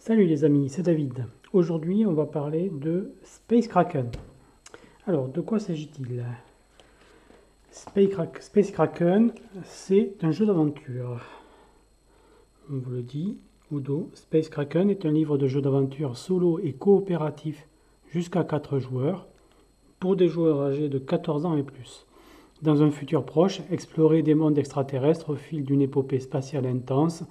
Salut les amis, c'est David. Aujourd'hui, on va parler de Space Kraken. Alors, de quoi s'agit-il? Space Kraken, c'est un jeu d'aventure. On vous le dit, Udo. Space Kraken est un livre de jeu d'aventure solo et coopératif jusqu'à 4 joueurs pour des joueurs âgés de 14 ans et plus. Dans un futur proche, explorer des mondes extraterrestres au fil d'une épopée spatiale intense,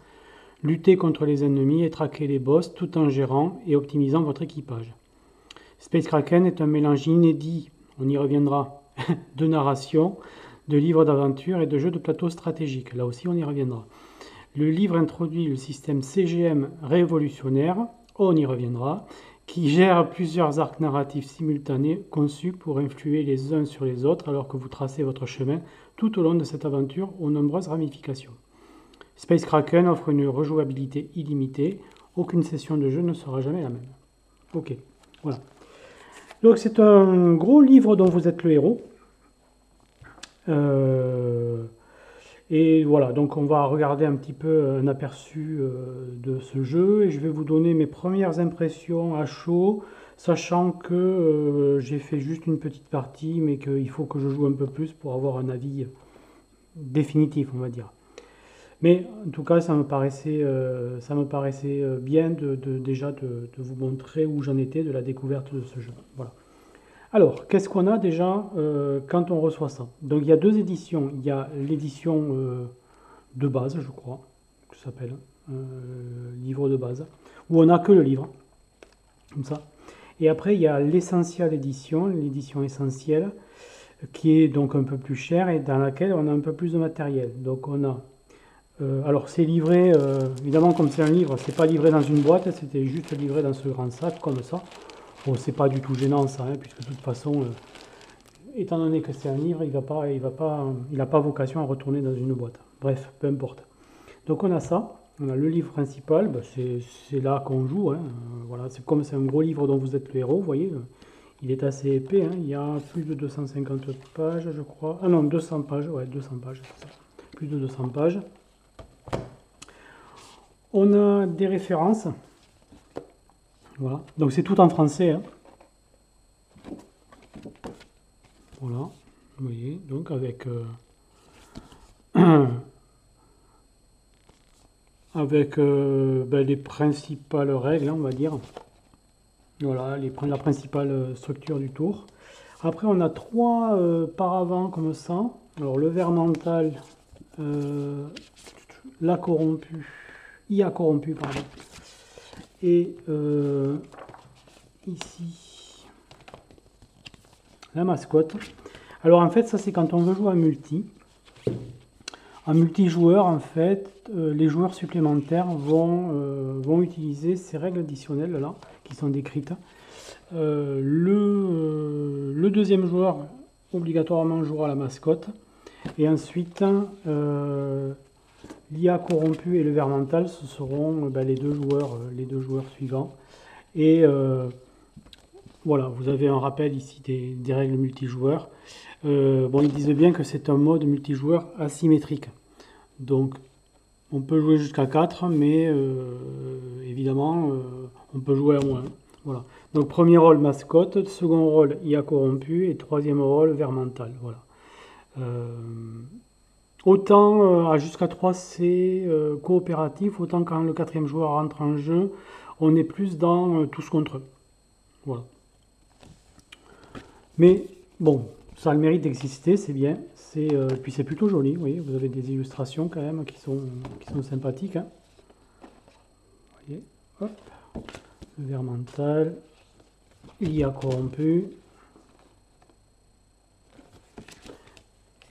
lutter contre les ennemis et traquer les boss tout en gérant et optimisant votre équipage. Space Kraken est un mélange inédit, on y reviendra, de narration, de livres d'aventure et de jeux de plateau stratégiques. Là aussi, on y reviendra. Le livre introduit le système CGM révolutionnaire, on y reviendra, qui gère plusieurs arcs narratifs simultanés conçus pour influer les uns sur les autres alors que vous tracez votre chemin tout au long de cette aventure aux nombreuses ramifications. Space Kraken offre une rejouabilité illimitée, aucune session de jeu ne sera jamais la même. Ok, voilà. Donc c'est un gros livre dont vous êtes le héros. Et voilà, donc on va regarder un petit peu un aperçu de ce jeu et je vais vous donner mes premières impressions à chaud, sachant que j'ai fait juste une petite partie, mais qu'il faut que je joue un peu plus pour avoir un avis définitif, on va dire. Mais en tout cas, ça me paraissait bien déjà de vous montrer où j'en étais de la découverte de ce jeu. Voilà. Alors, qu'est-ce qu'on a déjà quand on reçoit ça? Donc, il y a deux éditions. Il y a l'édition de base, je crois, que ça s'appelle, livre de base, où on n'a que le livre, comme ça. Et après, il y a l'essentiel édition, l'édition essentielle, qui est donc un peu plus chère et dans laquelle on a un peu plus de matériel. Donc, on a alors c'est livré, évidemment comme c'est un livre, c'est pas livré dans une boîte, c'était juste livré dans ce grand sac comme ça. Bon, c'est pas du tout gênant ça, hein, puisque de toute façon, étant donné que c'est un livre, il n'a pas vocation à retourner dans une boîte. Bref, peu importe. Donc on a ça, on a le livre principal, bah, c'est là qu'on joue, hein, voilà, c'est comme c'est un gros livre dont vous êtes le héros, vous voyez, il est assez épais, hein, il y a plus de 250 pages, je crois. Ah non, 200 pages, ouais, 200 pages, c'est ça. Plus de 200 pages. On a des références. Voilà. Donc c'est tout en français, hein. Voilà. Vous voyez. Donc avec les principales règles, hein, on va dire. Voilà, la principale structure du tour. Après, on a trois paravents comme ça. Alors le ver mental, la corrompue, IA corrompu, pardon. Et ici, la mascotte. Alors en fait, ça c'est quand on veut jouer en multi. En multijoueur, en fait, les joueurs supplémentaires vont utiliser ces règles additionnelles là, qui sont décrites. Le deuxième joueur obligatoirement jouera la mascotte. Et ensuite, l'IA corrompue et le ver mental, ce seront les deux joueurs suivants. Et voilà, vous avez un rappel ici des règles multijoueurs. Bon, ils disent bien que c'est un mode multijoueur asymétrique. Donc, on peut jouer jusqu'à 4, mais évidemment, on peut jouer à moins. Voilà. Donc, premier rôle mascotte, second rôle IA corrompu et troisième rôle ver mental. Voilà. Autant jusqu'à 3 c'est coopératif, autant quand le quatrième joueur rentre en jeu, on est plus dans tous contre eux. Voilà. Mais bon, ça a le mérite d'exister, c'est bien. Puis c'est plutôt joli, vous voyez, vous avez des illustrations quand même qui sont sympathiques, hein. Vous voyez, hop, le ver mental, IA corrompu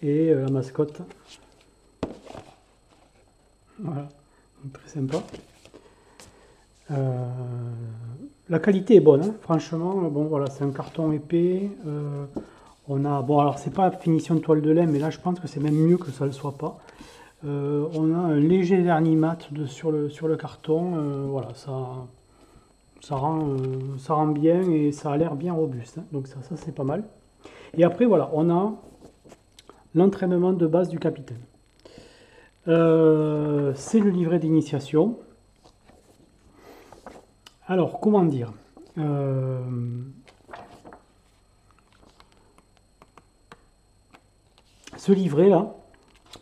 et la mascotte. Voilà, donc, très sympa. La qualité est bonne, hein. Franchement, bon voilà, c'est un carton épais. On a, bon alors c'est pas finition de toile de lait, mais là je pense que c'est même mieux que ça ne le soit pas. On a un léger vernis mat sur le carton, voilà, ça rend bien et ça a l'air bien robuste, hein. Donc ça c'est pas mal. Et après voilà, on a l'entraînement de base du capitaine. C'est le livret d'initiation. Alors, comment dire? Ce livret-là,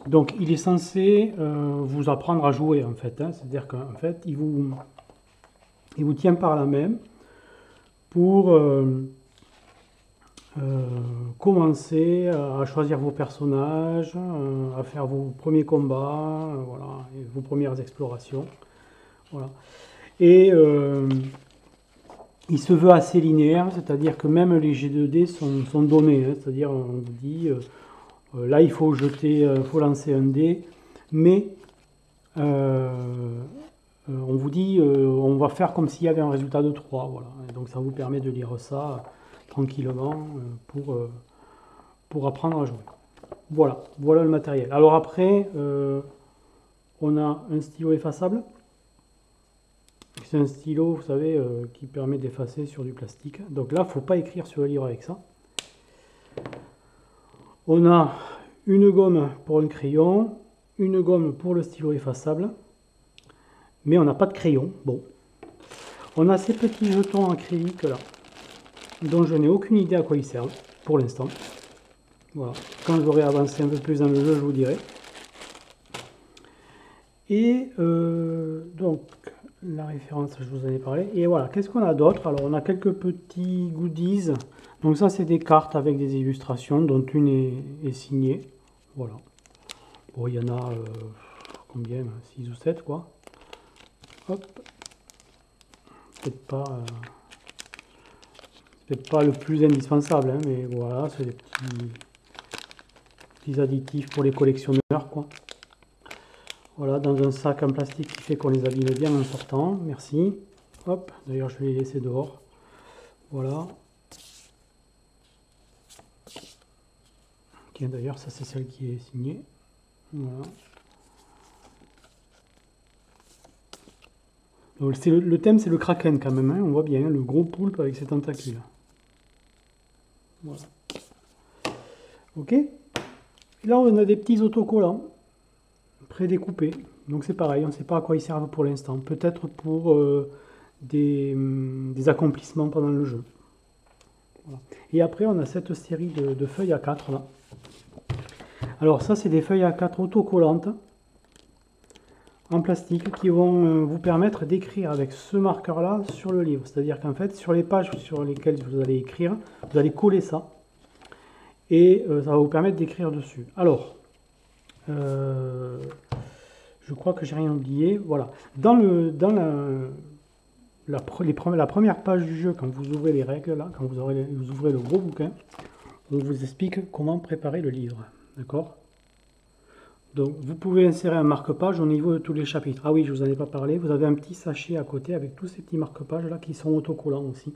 donc il est censé vous apprendre à jouer en fait, hein. C'est-à-dire qu'en fait, il vous tient par la main pour commencer à choisir vos personnages, à faire vos premiers combats, voilà, et vos premières explorations. Voilà. Et il se veut assez linéaire, c'est-à-dire que même les G2D sont donnés, hein. C'est-à-dire on vous dit là il faut jeter, faut lancer un dé, mais on vous dit on va faire comme s'il y avait un résultat de 3, voilà. Et donc ça vous permet de lire ça tranquillement pour apprendre à jouer. Voilà, voilà le matériel. Alors après, on a un stylo effaçable. C'est un stylo, vous savez, qui permet d'effacer sur du plastique. Donc là, il ne faut pas écrire sur le livre avec ça. On a une gomme pour un crayon, une gomme pour le stylo effaçable, mais on n'a pas de crayon. Bon. On a ces petits jetons acryliques là, dont je n'ai aucune idée à quoi ils servent, pour l'instant. Voilà. Quand j'aurai avancé un peu plus dans le jeu, je vous dirai. Et donc, la référence, je vous en ai parlé. Et voilà, qu'est-ce qu'on a d'autre? Alors, on a quelques petits goodies. Donc ça, c'est des cartes avec des illustrations, dont une est signée. Voilà. Bon, il y en a, combien? 6 ou 7, quoi. Hop. Peut-être pas le plus indispensable, hein, mais voilà, c'est des petits additifs pour les collectionneurs, quoi. Voilà, dans un sac en plastique qui fait qu'on les abîme bien en sortant. Merci. Hop, d'ailleurs je vais les laisser dehors. Voilà. Ok, d'ailleurs ça c'est celle qui est signée. Voilà. Donc, le thème c'est le kraken quand même, hein. On voit bien, hein, le gros poulpe avec ses tentacules. Voilà. Ok. Et là on a des petits autocollants prédécoupés. Donc c'est pareil, on ne sait pas à quoi ils servent pour l'instant. Peut-être pour des accomplissements pendant le jeu. Voilà. Et après on a cette série de feuilles A4 là. Alors ça c'est des feuilles A4 autocollantes en plastique qui vont vous permettre d'écrire avec ce marqueur là sur le livre. C'est-à-dire qu'en fait sur les pages sur lesquelles vous allez écrire, vous allez coller ça. Et ça va vous permettre d'écrire dessus. Alors, je crois que j'ai rien oublié. Voilà. Dans la première page du jeu, quand vous ouvrez les règles, là, quand vous ouvrez le gros bouquin, on vous explique comment préparer le livre. D'accord? Donc, vous pouvez insérer un marque-page au niveau de tous les chapitres. Ah oui, je ne vous en ai pas parlé. Vous avez un petit sachet à côté avec tous ces petits marque-pages là qui sont autocollants aussi.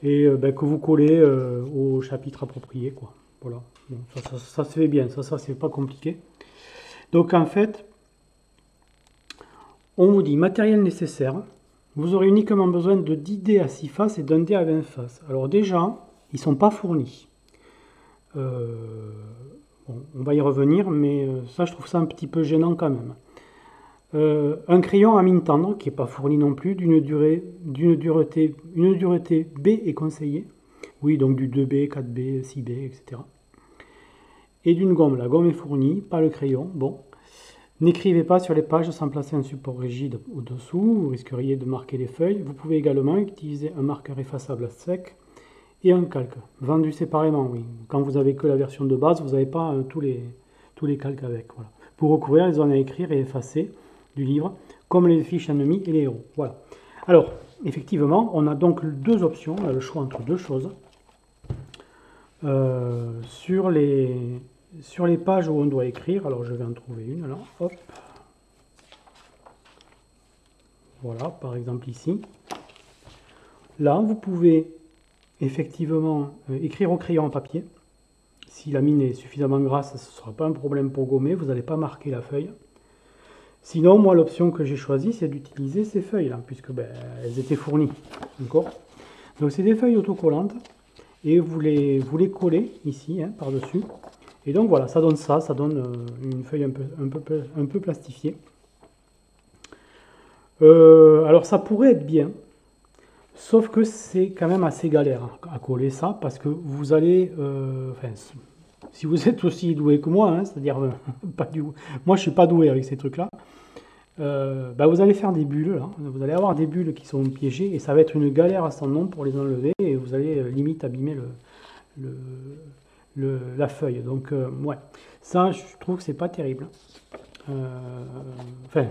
Et que vous collez au chapitre approprié, quoi. Voilà. Bon, ça se fait bien. Ça c'est pas compliqué. Donc, en fait, on vous dit matériel nécessaire. Vous aurez uniquement besoin de 10 dés à 6 faces et d'un dé à 20 faces. Alors déjà, ils ne sont pas fournis. Bon, on va y revenir, mais ça, je trouve ça un petit peu gênant quand même. Un crayon à mine tendre, qui n'est pas fourni non plus, une dureté B est conseillée. Oui, donc du 2B, 4B, 6B, etc. Et d'une gomme. La gomme est fournie, pas le crayon. Bon. N'écrivez pas sur les pages sans placer un support rigide au-dessous, vous risqueriez de marquer les feuilles. Vous pouvez également utiliser un marqueur effaçable à sec et un calque, vendu séparément, oui. Quand vous n'avez que la version de base, vous n'avez pas tous les calques avec. Voilà. Pour recouvrir les zones à écrire et effacer du livre, comme les fiches ennemies et les héros. Voilà. Alors, effectivement, on a donc deux options, on a le choix entre deux choses. Sur les pages où on doit écrire, alors je vais en trouver une, là, hop. Voilà, par exemple ici. Là, vous pouvez effectivement écrire au crayon en papier. Si la mine est suffisamment grasse, ce ne sera pas un problème pour gommer, vous n'allez pas marquer la feuille. Sinon, moi, l'option que j'ai choisie, c'est d'utiliser ces feuilles-là, puisque elles étaient fournies. D'accord. Donc, c'est des feuilles autocollantes, et vous les collez ici, hein, par-dessus. Et donc, voilà, ça donne ça, une feuille un peu plastifiée. Alors, ça pourrait être bien, Sauf que c'est quand même assez galère à coller ça, parce que vous allez, enfin, si vous êtes aussi doué que moi, hein, c'est-à-dire pas du, moi je suis pas doué avec ces trucs-là, bah, vous allez faire des bulles là, vous allez avoir des bulles qui sont piégées et ça va être une galère sans nom pour les enlever et vous allez limite abîmer le, la feuille. Donc ouais, ça je trouve que c'est pas terrible. Enfin,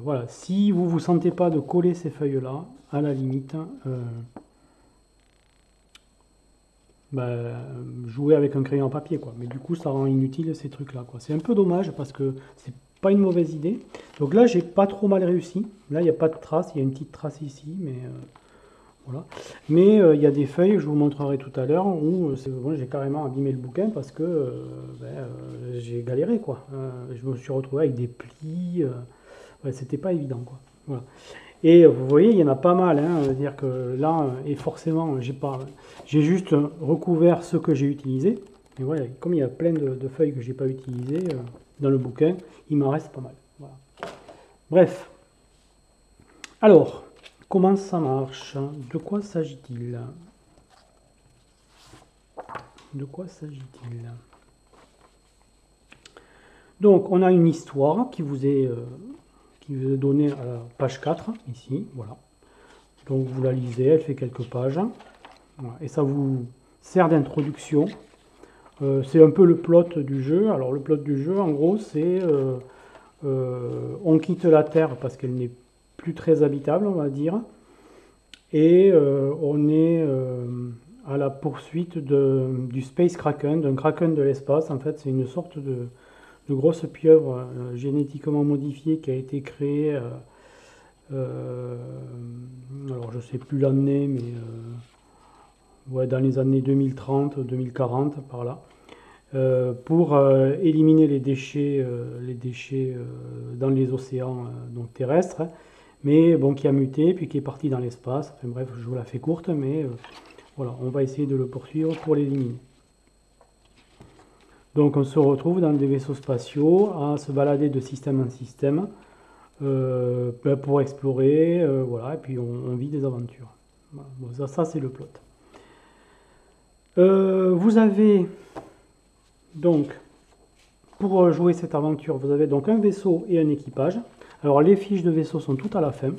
voilà, si vous vous sentez pas de coller ces feuilles là, à la limite, bah, jouer avec un crayon à papier quoi. Mais du coup ça rend inutile ces trucs là quoi. C'est un peu dommage parce que c'est pas une mauvaise idée. Donc là j'ai pas trop mal réussi. Là il n'y a pas de trace, il y a une petite trace ici, mais voilà. Mais il y a des feuilles, je vous montrerai tout à l'heure, où bon, j'ai carrément abîmé le bouquin parce que j'ai galéré quoi. Je me suis retrouvé avec des plis, ouais, c'était pas évident quoi. Voilà. Et vous voyez, il y en a pas mal, hein, dire que là, et forcément, j'ai juste recouvert ce que j'ai utilisé. Et voilà, comme il y a plein de feuilles que j'ai pas utilisées dans le bouquin, il m'en reste pas mal. Voilà. Bref. Alors, comment ça marche? De quoi s'agit-il? De quoi s'agit-il? Donc, on a une histoire qui vous est donnée à la page 4, ici, voilà. Donc, vous la lisez, elle fait quelques pages. Voilà. Et ça vous sert d'introduction. C'est un peu le plot du jeu. Alors, le plot du jeu, en gros, c'est on quitte la Terre parce qu'elle n'est plus très habitable, on va dire. Et on est à la poursuite du Space Kraken, d'un kraken de l'espace. En fait, c'est une sorte de grosse pieuvre génétiquement modifiée qui a été créée. Alors, je ne sais plus l'année, mais ouais, dans les années 2030, 2040, par là. Pour éliminer les déchets dans les océans donc terrestres, hein, mais bon, qui a muté, puis qui est parti dans l'espace. Enfin bref, je vous la fais courte, mais voilà, on va essayer de le poursuivre pour l'éliminer. Donc on se retrouve dans des vaisseaux spatiaux à se balader de système en système pour explorer, voilà, et puis on vit des aventures. Voilà. Bon, ça c'est le plot. Vous avez donc, pour jouer cette aventure, vous avez donc un vaisseau et un équipage. Alors les fiches de vaisseau sont toutes à la fin.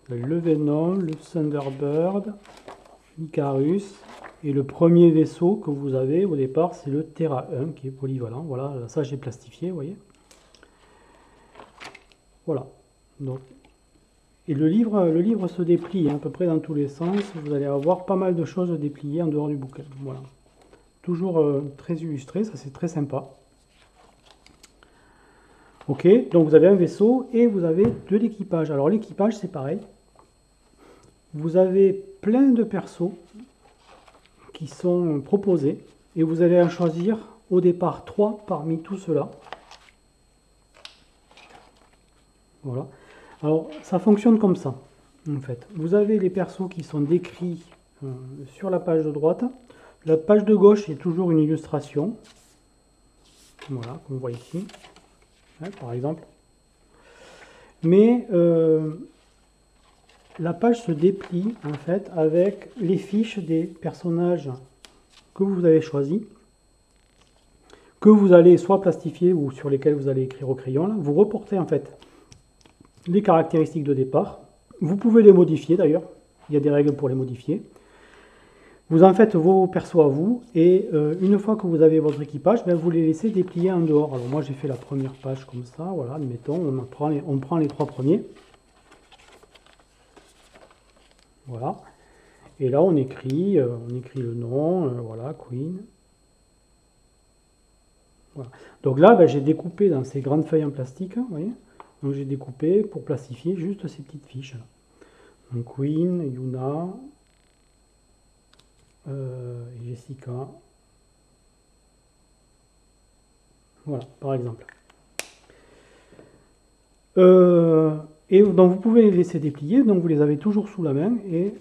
Le Venom, le Thunderbird, l'Icarus. Et le premier vaisseau que vous avez au départ, c'est le Terra 1 qui est polyvalent. Voilà, ça j'ai plastifié, vous voyez. Voilà. Donc, et le livre se déplie à peu près dans tous les sens. Vous allez avoir pas mal de choses dépliées en dehors du bouquin. Voilà. Toujours très illustré, ça c'est très sympa. Ok, donc vous avez un vaisseau et vous avez de l'équipage. Alors l'équipage c'est pareil. Vous avez plein de persos qui sont proposés et vous allez en choisir au départ 3 parmi tout cela. Voilà. Alors ça fonctionne comme ça en fait. Vous avez les persos qui sont décrits sur la page de droite. La page de gauche est toujours une illustration. Voilà, comme on voit ici. Ouais, par exemple. Mais la page se déplie en fait avec les fiches des personnages que vous avez choisis, que vous allez soit plastifier ou sur lesquels vous allez écrire au crayon. Là. Vous reportez en fait les caractéristiques de départ. Vous pouvez les modifier d'ailleurs. Il y a des règles pour les modifier. Vous en faites vos persos à vous et une fois que vous avez votre équipage, ben, vous les laissez déplier en dehors. Alors moi j'ai fait la première page comme ça, voilà, admettons, on prend les 3 premiers. Voilà. Et là on écrit le nom, voilà, Queen. Voilà. Donc là ben, j'ai découpé dans ces grandes feuilles en plastique, vous voyez. Donc j'ai découpé pour plastifier juste ces petites fiches. Là. Donc Queen, Yuna. Jessica. Voilà, par exemple. Et donc vous pouvez les laisser déplier, donc vous les avez toujours sous la main et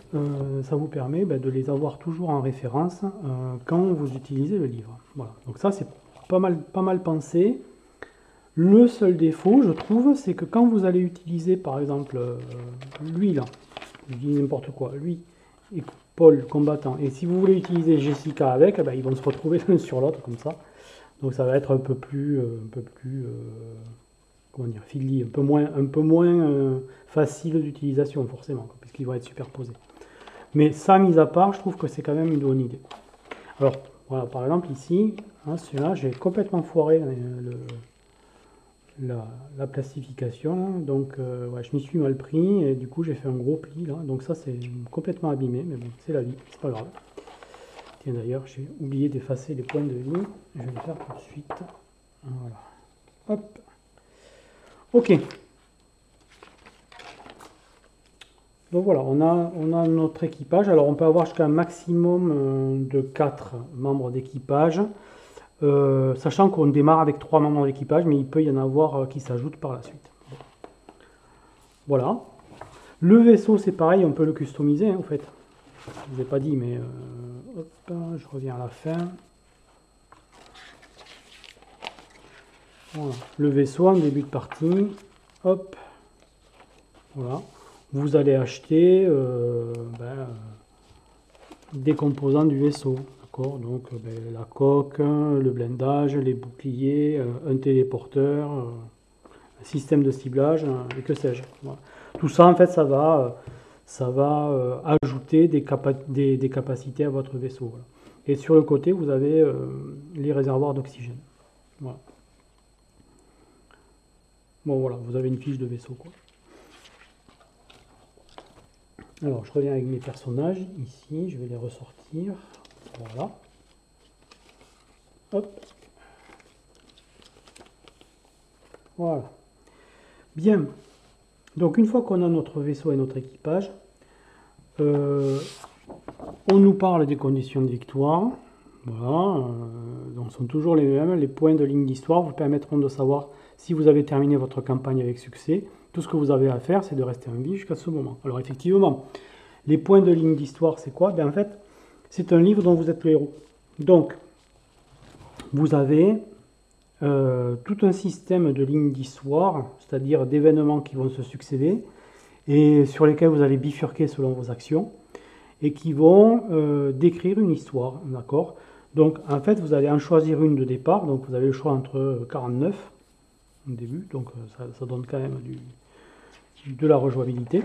ça vous permet de les avoir toujours en référence quand vous utilisez le livre. Voilà, donc ça c'est pas mal pensé. Le seul défaut, je trouve, c'est que quand vous allez utiliser, par exemple, lui là, je dis n'importe quoi, lui et Paul, combattant, et si vous voulez utiliser Jessica avec, eh ben, ils vont se retrouver l'un sur l'autre comme ça. Donc ça va être comment dire, fiddly, un peu moins facile d'utilisation forcément, puisqu'ils vont être superposés. Mais ça, mis à part, je trouve que c'est quand même une bonne idée. Alors, voilà, par exemple ici, hein, celui-là, j'ai complètement foiré la plastification, donc ouais, je m'y suis mal pris, et du coup j'ai fait un gros pli là, donc ça c'est complètement abîmé, mais bon, c'est la vie, c'est pas grave. Tiens d'ailleurs, j'ai oublié d'effacer les points de ligne, je vais le faire tout de suite. Voilà. Hop. Ok. Donc voilà, on a notre équipage. Alors on peut avoir jusqu'à un maximum de 4 membres d'équipage, sachant qu'on démarre avec 3 membres d'équipage, mais il peut y en avoir qui s'ajoutent par la suite. Voilà. Le vaisseau, c'est pareil, on peut le customiser en fait. Je ne vous ai pas dit, mais hop, je reviens à la fin. Voilà. Le vaisseau en début de partie, hop, voilà. Vous allez acheter des composants du vaisseau, d'accord. Donc la coque, le blindage, les boucliers, un téléporteur, un système de ciblage, et que sais-je. Voilà. Tout ça, en fait, ça va ajouter des capacités à votre vaisseau. Voilà. Et sur le côté, vous avez les réservoirs d'oxygène. Voilà. Bon, voilà, vous avez une fiche de vaisseau, quoi. Alors, je reviens avec mes personnages. Ici, je vais les ressortir. Voilà. Hop. Voilà. Bien. Donc, une fois qu'on a notre vaisseau et notre équipage, on nous parle des conditions de victoire. Voilà. Donc, ce sont toujours les mêmes. Les points de ligne d'histoire vous permettront de savoir si vous avez terminé votre campagne avec succès. Tout ce que vous avez à faire, c'est de rester en vie jusqu'à ce moment. Alors, effectivement, les points de ligne d'histoire, c'est quoi? Ben, en fait, c'est un livre dont vous êtes le héros. Donc, vous avez tout un système de lignes d'histoire, c'est-à-dire d'événements qui vont se succéder et sur lesquels vous allez bifurquer selon vos actions et qui vont décrire une histoire, d'accord? Donc, en fait, vous allez en choisir une de départ, donc vous avez le choix entre 49 au début, donc ça donne quand même de la rejouabilité.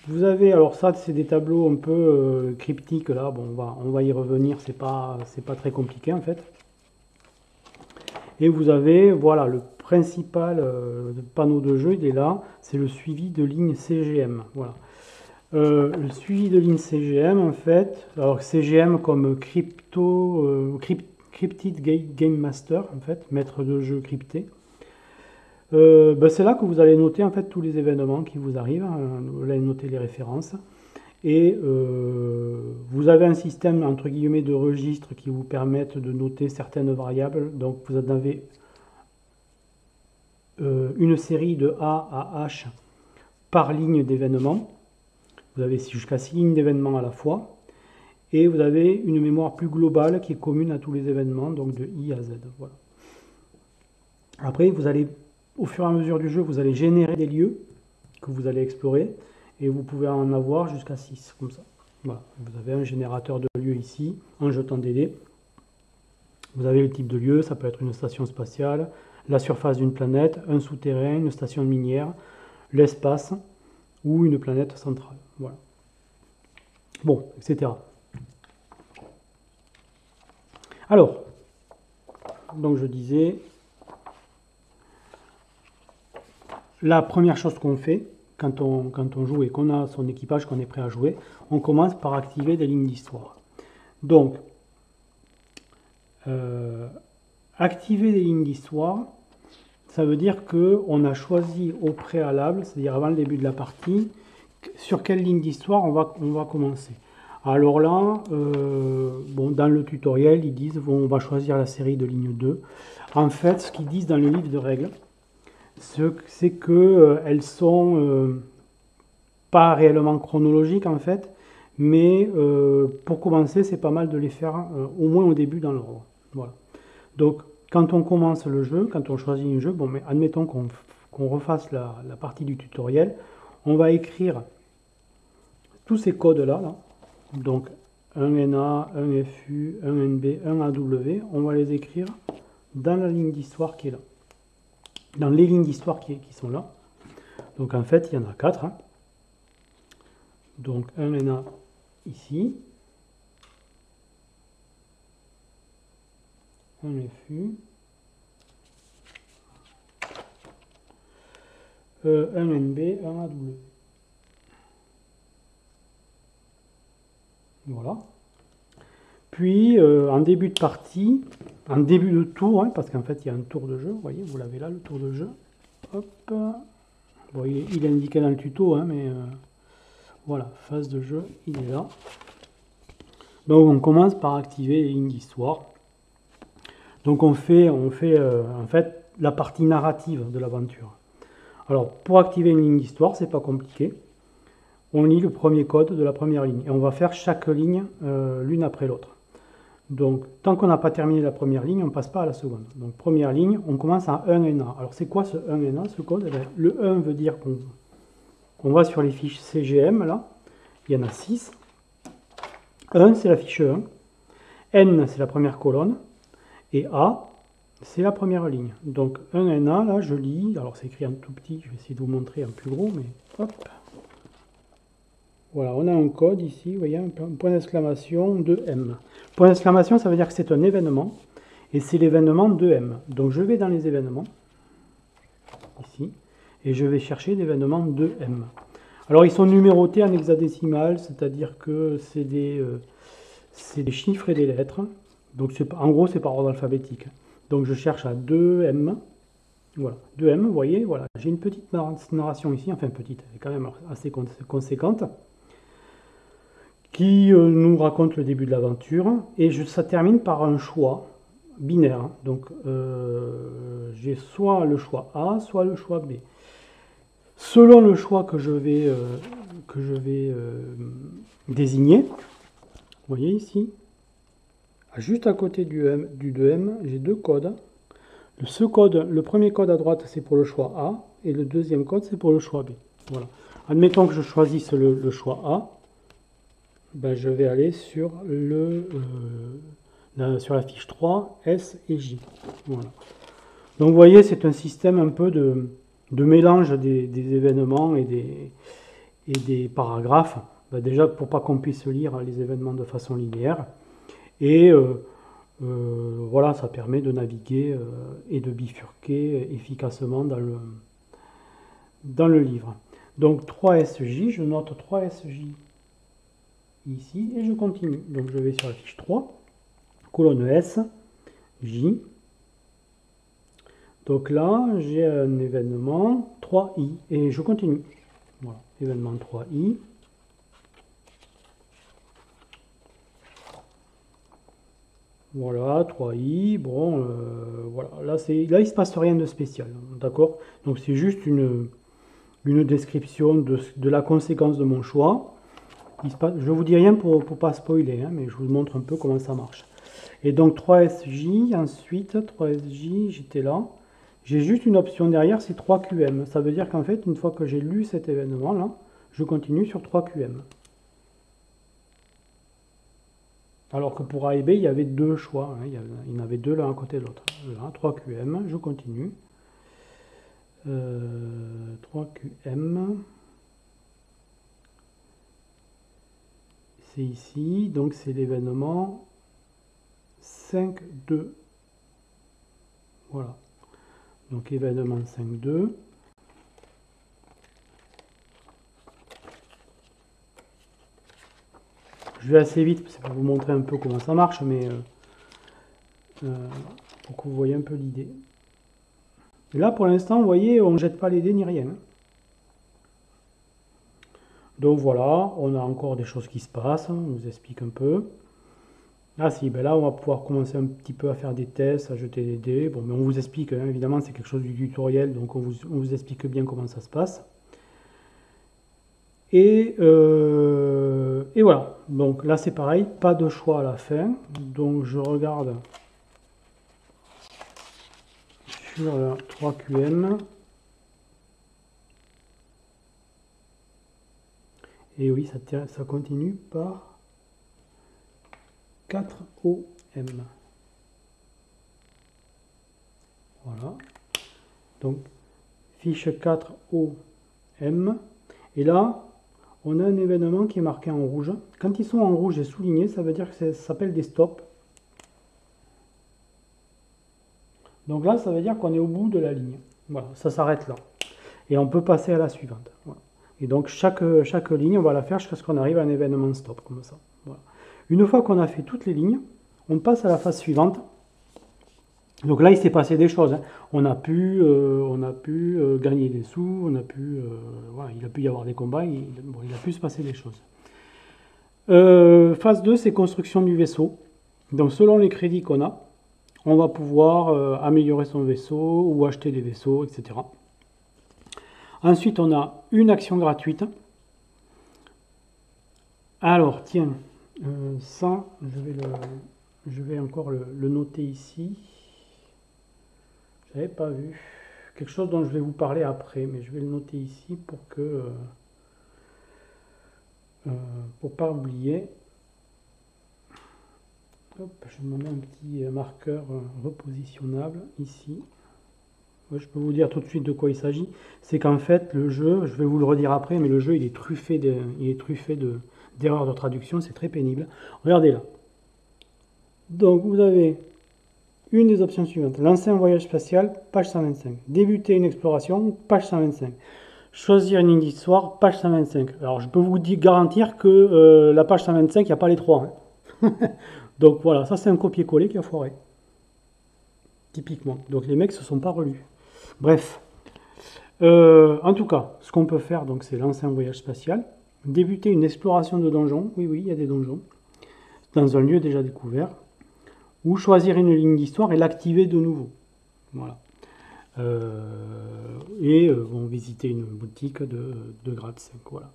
Vous avez, alors ça c'est des tableaux un peu cryptiques là, bon on va y revenir, c'est pas très compliqué en fait. Et vous avez, voilà, le principal panneau de jeu, il est là, c'est le suivi de ligne CGM, voilà. Le suivi de ligne CGM en fait, alors CGM comme Cryptid Game Master en fait, maître de jeu crypté. C'est là que vous allez noter en fait tous les événements qui vous arrivent, vous allez noter les références et vous avez un système entre guillemets de registres qui vous permettent de noter certaines variables. Donc vous en avez une série de A à H par ligne d'événements. Vous avez jusqu'à 6 lignes d'événements à la fois et vous avez une mémoire plus globale qui est commune à tous les événements, donc de I à Z. Voilà. Après vous allez, au fur et à mesure du jeu, vous allez générer des lieux que vous allez explorer et vous pouvez en avoir jusqu'à 6, comme ça. Voilà. Vous avez un générateur de lieux ici, en jetant des dés. Vous avez le type de lieu, ça peut être une station spatiale, la surface d'une planète, un souterrain, une station minière, l'espace ou une planète centrale. Voilà. Bon, etc. Alors, donc je disais, la première chose qu'on fait quand on joue et qu'on a son équipage, qu'on est prêt à jouer, on commence par activer des lignes d'histoire. Donc, activer des lignes d'histoire, ça veut dire qu'on a choisi au préalable, c'est-à-dire avant le début de la partie, sur quelle ligne d'histoire on va commencer. Alors là, bon, dans le tutoriel, ils disent bon, on va choisir la série de ligne 2. En fait, ce qu'ils disent dans le livre de règles, c'est qu'elles sont pas réellement chronologiques en fait, mais pour commencer, c'est pas mal de les faire au moins au début dans l'ordre. Voilà. Donc, quand on commence le jeu, quand on choisit un jeu, bon, mais admettons qu'on refasse la partie du tutoriel, on va écrire tous ces codes-là, là. Donc 1 NA, 1 FU, 1 NB, 1 AW, on va les écrire dans la ligne d'histoire qui est là. Dans les lignes d'histoire qui sont là. Donc en fait, il y en a 4. Hein. Donc 1 NA ici. 1 FU. 1 NB, 1 AW. Voilà. Puis, en début de partie, en début de tour, hein, parce qu'en fait, il y a un tour de jeu, vous voyez, vous l'avez là, le tour de jeu. Hop. Bon, il est indiqué dans le tuto, hein, mais voilà, phase de jeu, il est là. Donc, on commence par activer les lignes d'histoire. Donc, on fait en fait la partie narrative de l'aventure. Alors, pour activer une ligne d'histoire, c'est pas compliqué. On lit le premier code de la première ligne et on va faire chaque ligne l'une après l'autre. Donc, tant qu'on n'a pas terminé la première ligne, on ne passe pas à la seconde. Donc, première ligne, on commence à 1 NA. Alors, c'est quoi ce 1 NA, ce code? Eh bien, le 1 veut dire qu'on va sur les fiches CGM, là. Il y en a 6. 1, c'est la fiche 1. N, c'est la première colonne. Et A, c'est la première ligne. Donc, 1 NA, là, je lis. Alors, c'est écrit en tout petit. Je vais essayer de vous montrer en plus gros, mais hop. Voilà, on a un code ici, vous voyez, un point d'exclamation 2M. Point d'exclamation, ça veut dire que c'est un événement, et c'est l'événement 2M. Donc je vais dans les événements, ici, et je vais chercher l'événement 2M. Alors ils sont numérotés en hexadécimal, c'est-à-dire que c'est des chiffres et des lettres. Donc en gros, c'est par ordre alphabétique. Donc je cherche à 2M. Voilà, 2M, vous voyez, voilà. J'ai une petite narration ici, enfin petite, elle est quand même assez conséquente, qui nous raconte le début de l'aventure, et ça termine par un choix binaire. Donc j'ai soit le choix A, soit le choix B. Selon le choix que je vais désigner, vous voyez ici, juste à côté du 2M, j'ai deux codes. Le premier code à droite, c'est pour le choix A, et le deuxième code, c'est pour le choix B. Voilà. Admettons que je choisisse le choix A. Ben, je vais aller sur, sur la fiche 3, S et J. Voilà. Donc vous voyez, c'est un système un peu de mélange des événements et des paragraphes. Ben, déjà, pour pas qu'on puisse lire les événements de façon linéaire. Et voilà, ça permet de naviguer et de bifurquer efficacement dans le livre. Donc 3SJ, je note 3SJ ici et je continue. Donc je vais sur la fiche 3, colonne S, J. Donc là, j'ai un événement 3i et je continue. Voilà, événement 3i. Voilà, 3i. Bon, voilà, là il ne se passe rien de spécial, d'accord? Donc c'est juste une description de la conséquence de mon choix. Je ne vous dis rien pour ne pas spoiler, hein, mais je vous montre un peu comment ça marche. Et donc 3SJ, ensuite 3SJ, j'étais là. J'ai juste une option derrière, c'est 3QM. Ça veut dire qu'en fait, une fois que j'ai lu cet événement-là, je continue sur 3QM. Alors que pour A et B, il y avait deux choix. Hein, il y en avait deux l'un à côté de l'autre. Là, 3QM, je continue. 3QM. C'est ici, donc c'est l'événement 5.2. Voilà. Donc événement 5.2. Je vais assez vite, c'est pour vous montrer un peu comment ça marche, mais pour que vous voyez un peu l'idée. Là, pour l'instant, vous voyez, on ne jette pas les dés ni rien. Donc voilà, on a encore des choses qui se passent, on vous explique un peu. Ah si, ben là on va pouvoir commencer un petit peu à faire des tests, à jeter des dés. Bon, mais on vous explique, hein, évidemment c'est quelque chose du tutoriel, donc on vous explique bien comment ça se passe. Et voilà, donc là c'est pareil, pas de choix à la fin. Donc je regarde sur la 3QM. Et oui, ça continue par 4OM. Voilà. Donc, fiche 4OM. Et là, on a un événement qui est marqué en rouge. Quand ils sont en rouge et soulignés, ça veut dire que ça s'appelle des stops. Donc là, ça veut dire qu'on est au bout de la ligne. Voilà, ça s'arrête là. Et on peut passer à la suivante. Voilà. Et donc chaque ligne, on va la faire jusqu'à ce qu'on arrive à un événement stop, comme ça. Voilà. Une fois qu'on a fait toutes les lignes, on passe à la phase suivante. Donc là, il s'est passé des choses. Hein. On a pu gagner des sous, voilà, il a pu y avoir des combats, il a pu se passer des choses. Phase 2, c'est construction du vaisseau. Donc selon les crédits qu'on a, on va pouvoir améliorer son vaisseau ou acheter des vaisseaux, etc. Ensuite, on a une action gratuite. Alors, tiens, ça, je vais encore le noter ici. Je n'avais pas vu. Quelque chose dont je vais vous parler après, mais je vais le noter ici pour pas oublier. Hop, je me mets un petit marqueur repositionnable ici. Je peux vous dire tout de suite de quoi il s'agit. C'est qu'en fait, le jeu, je vais vous le redire après, mais le jeu, il est truffé d'erreurs de traduction, c'est très pénible. Regardez là. Donc, vous avez une des options suivantes. Lancer un voyage spatial, page 125. Débuter une exploration, page 125. Choisir une ligne d'histoire, page 125. Alors, je peux vous garantir que la page 125, il n'y a pas les trois. Hein. Donc, voilà, ça c'est un copier-coller qui a foiré. Typiquement. Donc, les mecs ne se sont pas relus. Bref. En tout cas, ce qu'on peut faire, donc, c'est lancer un voyage spatial. Débuter une exploration de donjons. Oui, oui, il y a des donjons. Dans un lieu déjà découvert. Ou choisir une ligne d'histoire et l'activer de nouveau. Voilà. Vont visiter une boutique de grade 5. Voilà.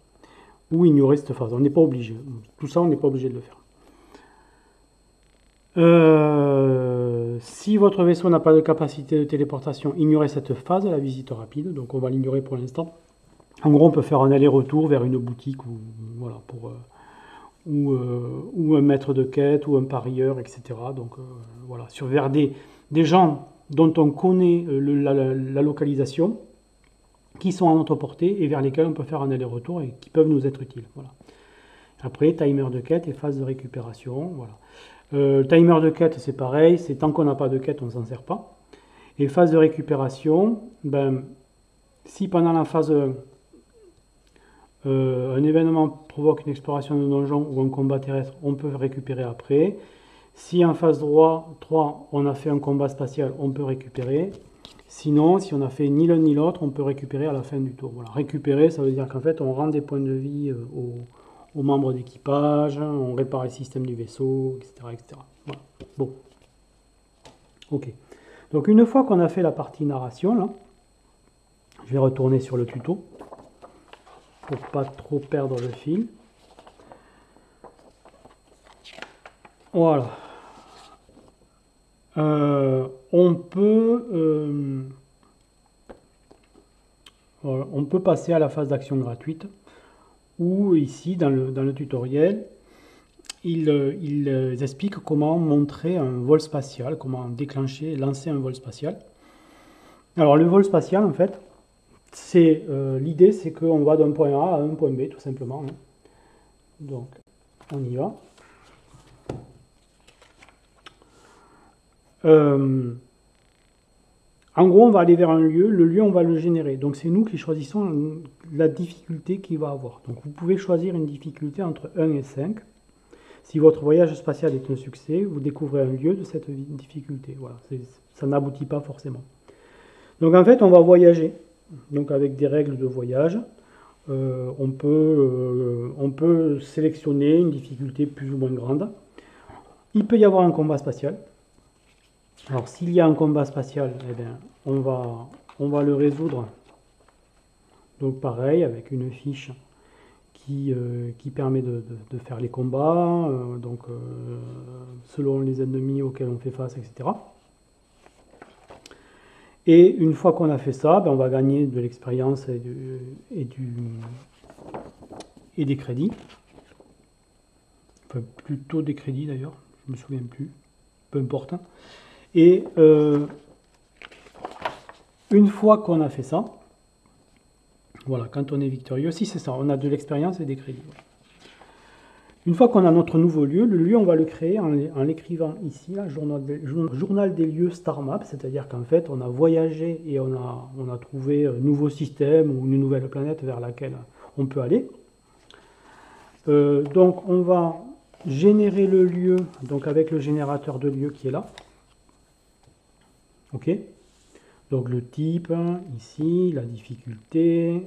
Ou ignorer cette phase. On n'est pas obligé. Tout ça, on n'est pas obligé de le faire. Si votre vaisseau n'a pas de capacité de téléportation, ignorez cette phase, la visite rapide. Donc on va l'ignorer pour l'instant. En gros, on peut faire un aller-retour vers une boutique ou un maître de quête ou un parieur, etc. Donc voilà, vers des gens dont on connaît la localisation, qui sont à notre portée et vers lesquels on peut faire un aller-retour et qui peuvent nous être utiles. Voilà. Après, timer de quête et phase de récupération. Voilà. Timer de quête, c'est pareil, c'est tant qu'on n'a pas de quête, on ne s'en sert pas. Et phase de récupération, si pendant la phase un événement provoque une exploration de donjon ou un combat terrestre, on peut récupérer après. Si en phase 3, on a fait un combat spatial, on peut récupérer. Sinon, si on n'a fait ni l'un ni l'autre, on peut récupérer à la fin du tour. Voilà. Récupérer, ça veut dire qu'en fait, on rend des points de vie aux membres d'équipage, on répare le système du vaisseau, etc. etc. Voilà. Bon. Ok. Donc une fois qu'on a fait la partie narration, là, je vais retourner sur le tuto pour pas trop perdre le fil. Voilà. On peut passer à la phase d'action gratuite où ici dans le tutoriel ils expliquent comment montrer un vol spatial, comment déclencher, lancer un vol spatial. Alors le vol spatial en fait, l'idée c'est qu'on va d'un point A à un point B tout simplement. Hein. Donc on y va. En gros, on va aller vers un lieu, le lieu, on va le générer. Donc, c'est nous qui choisissons la difficulté qu'il va avoir. Donc, vous pouvez choisir une difficulté entre 1 et 5. Si votre voyage spatial est un succès, vous découvrez un lieu de cette difficulté. Voilà, ça n'aboutit pas forcément. Donc, en fait, on va voyager. Donc, avec des règles de voyage, on peut sélectionner une difficulté plus ou moins grande. Il peut y avoir un combat spatial. Alors, s'il y a un combat spatial, eh bien, on va le résoudre. Donc, pareil, avec une fiche qui permet de faire les combats, selon les ennemis auxquels on fait face, etc. Et une fois qu'on a fait ça, ben, on va gagner de l'expérience et des crédits. Enfin, plutôt des crédits d'ailleurs, je me souviens plus, peu importe. Et une fois qu'on a fait ça, voilà, quand on est victorieux, si c'est ça, on a de l'expérience et des crédits. Une fois qu'on a notre nouveau lieu, le lieu, on va le créer en l'écrivant ici, là, journal des lieux Star Map, c'est-à-dire qu'en fait, on a voyagé et on a trouvé un nouveau système ou une nouvelle planète vers laquelle on peut aller. Donc, on va générer le lieu, donc avec le générateur de lieu qui est là. OK. Donc, le type, ici, la difficulté,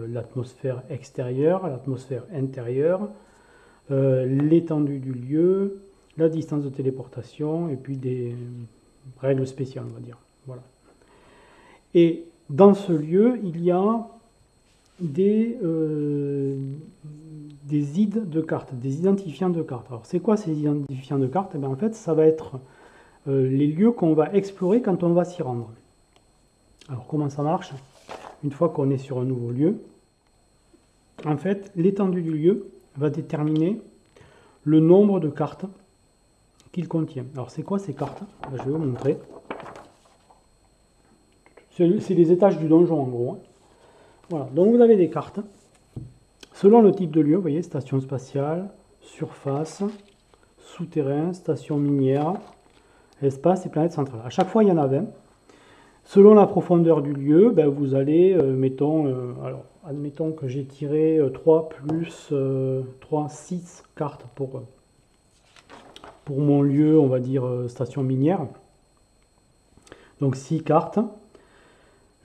l'atmosphère extérieure, l'atmosphère intérieure, l'étendue du lieu, la distance de téléportation et puis des règles spéciales, on va dire. Voilà. Et dans ce lieu, il y a des ID de cartes, des identifiants de cartes. Alors, c'est quoi ces identifiants de cartes? Eh bien, en fait, ça va être les lieux qu'on va explorer quand on va s'y rendre. Alors, comment ça marche? Une fois qu'on est sur un nouveau lieu, en fait, l'étendue du lieu va déterminer le nombre de cartes qu'il contient. Alors, c'est quoi ces cartes? Je vais vous montrer. C'est les étages du donjon, en gros. Voilà, donc vous avez des cartes. Selon le type de lieu, vous voyez, station spatiale, surface, souterrain, station minière, espace et planète centrale. À chaque fois, il y en a 20. Selon la profondeur du lieu, ben, vous allez, alors, admettons que j'ai tiré 3 plus 3, 6 cartes pour mon lieu, on va dire station minière. Donc 6 cartes.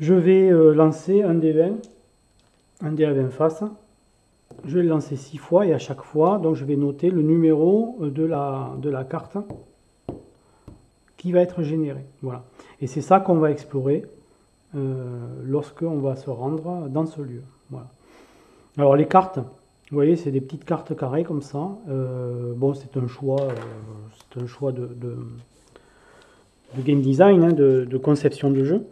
Je vais lancer un dé 20, un dé à 20 faces. Je vais le lancer 6 fois et à chaque fois, donc je vais noter le numéro de la carte qui va être générée. Voilà. Et c'est ça qu'on va explorer lorsqu'on va se rendre dans ce lieu. Voilà. Alors les cartes, vous voyez, c'est des petites cartes carrées comme ça. Bon, c'est un choix de game design, hein, de conception de jeu.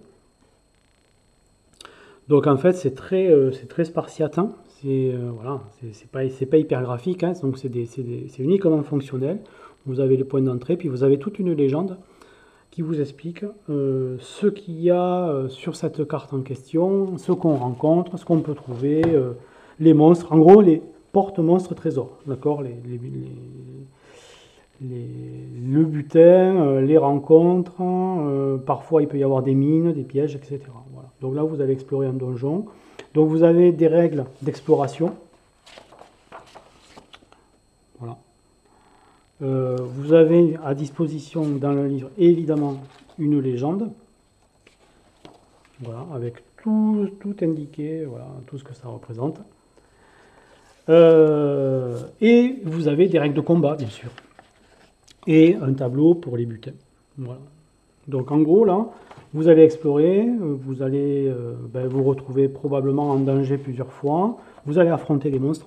Donc en fait, c'est très spartiate. Hein. Voilà, c'est pas hyper graphique, hein, donc c'est uniquement fonctionnel. Vous avez les points d'entrée, puis vous avez toute une légende qui vous explique ce qu'il y a sur cette carte en question, ce qu'on rencontre, ce qu'on peut trouver, les monstres, en gros les porte-monstres trésors, d'accord, le butin, les rencontres, parfois il peut y avoir des mines, des pièges, etc. Voilà. Donc là vous allez explorer un donjon. Donc vous avez des règles d'exploration. Voilà. Vous avez à disposition dans le livre évidemment une légende. Voilà, avec tout indiqué, voilà, tout ce que ça représente. Et vous avez des règles de combat, bien sûr. Et un tableau pour les butins. Voilà. Donc en gros, là, vous allez explorer, vous allez vous retrouver probablement en danger plusieurs fois, vous allez affronter les monstres.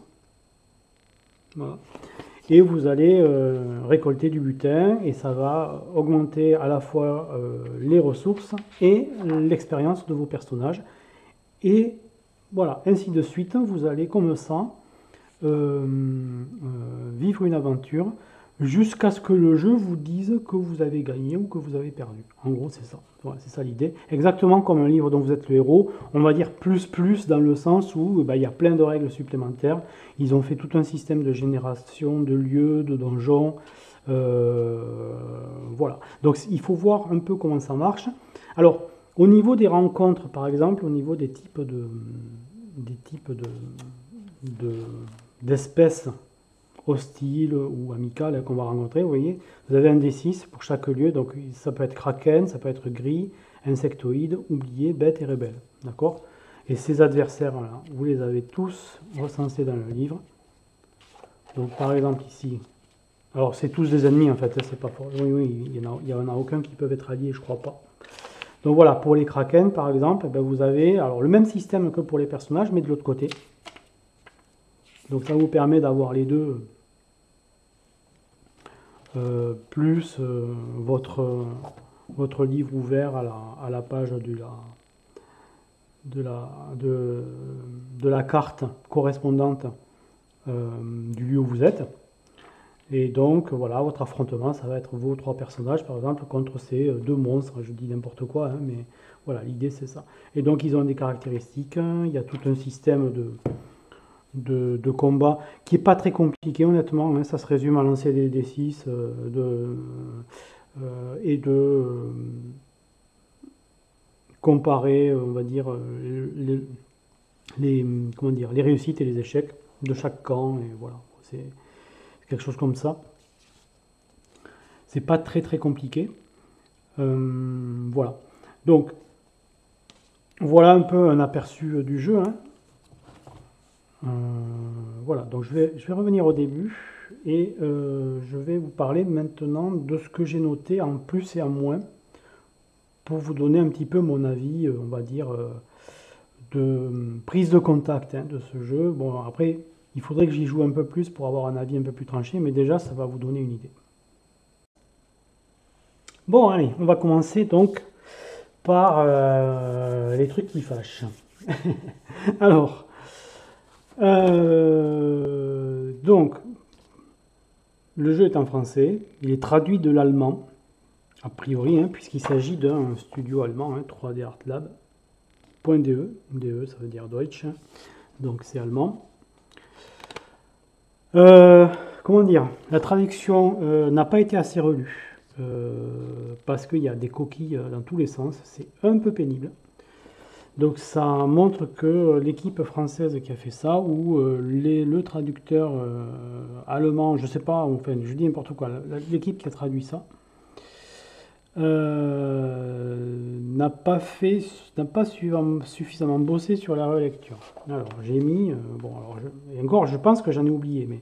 Voilà. Et vous allez récolter du butin et ça va augmenter à la fois les ressources et l'expérience de vos personnages. Et voilà, ainsi de suite, vous allez comme ça vivre une aventure jusqu'à ce que le jeu vous dise que vous avez gagné ou que vous avez perdu. En gros, c'est ça. Voilà, c'est ça l'idée. Exactement comme un livre dont vous êtes le héros, on va dire plus dans le sens où il y a plein de règles supplémentaires. Ils ont fait tout un système de génération de lieux, de donjons. Voilà. Donc il faut voir un peu comment ça marche. Alors, au niveau des rencontres, par exemple, au niveau des types d'espèces hostiles ou amicales qu'on va rencontrer, vous voyez, vous avez un D6 pour chaque lieu, donc ça peut être kraken, ça peut être gris, insectoïde, oublié, bête et rebelle, d'accord? Et ces adversaires-là, vous les avez tous recensés dans le livre. Donc par exemple ici, alors c'est tous des ennemis en fait, c'est pas fort. Oui, il n'y en a aucun qui peuvent être alliés, je crois pas. Donc voilà, pour les kraken par exemple, vous avez alors le même système que pour les personnages, mais de l'autre côté. Donc ça vous permet d'avoir les deux, plus votre votre livre ouvert à la page de la carte correspondante du lieu où vous êtes. Et donc voilà, votre affrontement, ça va être vos 3 personnages par exemple contre ces 2 monstres, je dis n'importe quoi, hein, mais voilà, l'idée c'est ça. Et donc ils ont des caractéristiques, hein, il y a tout un système de combat qui est pas très compliqué honnêtement, hein, ça se résume à lancer des D6 et de comparer, on va dire, comment dire, les réussites et les échecs de chaque camp, et voilà, c'est quelque chose comme ça. C'est pas très très compliqué. Voilà. Donc, voilà un peu un aperçu du jeu, hein. Voilà, donc je vais revenir au début et je vais vous parler maintenant de ce que j'ai noté en plus et en moins pour vous donner un petit peu mon avis, on va dire, de prise de contact, hein, de ce jeu. Bon, après, il faudrait que j'y joue un peu plus pour avoir un avis un peu plus tranché, mais déjà, ça va vous donner une idée. Bon, allez, on va commencer donc par les trucs qui fâchent. Alors, donc, le jeu est en français, il est traduit de l'allemand, a priori, hein, puisqu'il s'agit d'un studio allemand, hein, 3D Art Lab. .de, DE ça veut dire Deutsch, donc c'est allemand. Comment dire, la traduction n'a pas été assez relue, parce qu'il y a des coquilles dans tous les sens, c'est un peu pénible. Donc ça montre que l'équipe française qui a fait ça, ou le traducteur allemand, je sais pas, enfin je dis n'importe quoi, l'équipe qui a traduit ça, n'a pas suffisamment bossé sur la relecture. Alors j'ai mis, bon alors et encore je pense que j'en ai oublié, mais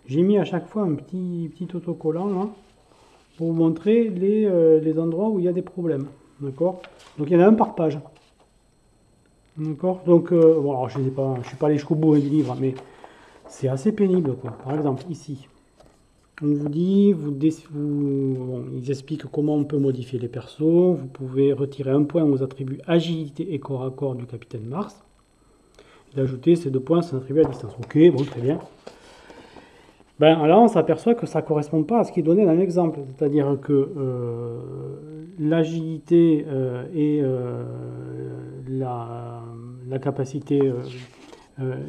j'ai mis à chaque fois un petit autocollant là, pour vous montrer les endroits où il y a des problèmes. D'accord? Donc il y en a un par page. D'accord? Donc bon alors je suis pas allé jusqu'au bout du livre, mais c'est assez pénible quoi. Par exemple ici. On vous dit, bon, ils expliquent comment on peut modifier les persos. Vous pouvez retirer un point aux attributs agilité et corps à corps du capitaine Mars. Et ajouter ces 2 points à son attribut à distance. Ok, bon, très bien. Ben, là, on s'aperçoit que ça ne correspond pas à ce qui est donné dans l'exemple. C'est-à-dire que l'agilité et la capacité